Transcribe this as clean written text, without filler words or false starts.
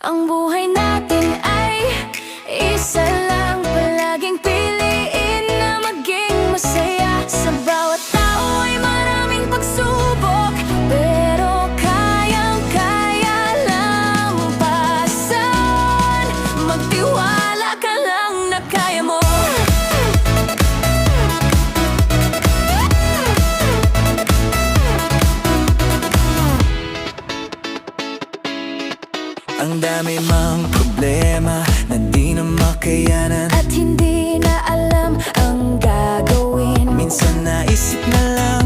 Ang buhay natin ay isa lang. Palaging piliin na maging masaya. Sa bawat tao ay maraming pagsubok, pero kayang-kaya lampasan. Magtiwala ka lang na kaya mo. Ang dami mang problema na di na makayanan, At hindi na alam ang gagawin. minsan naisip na lang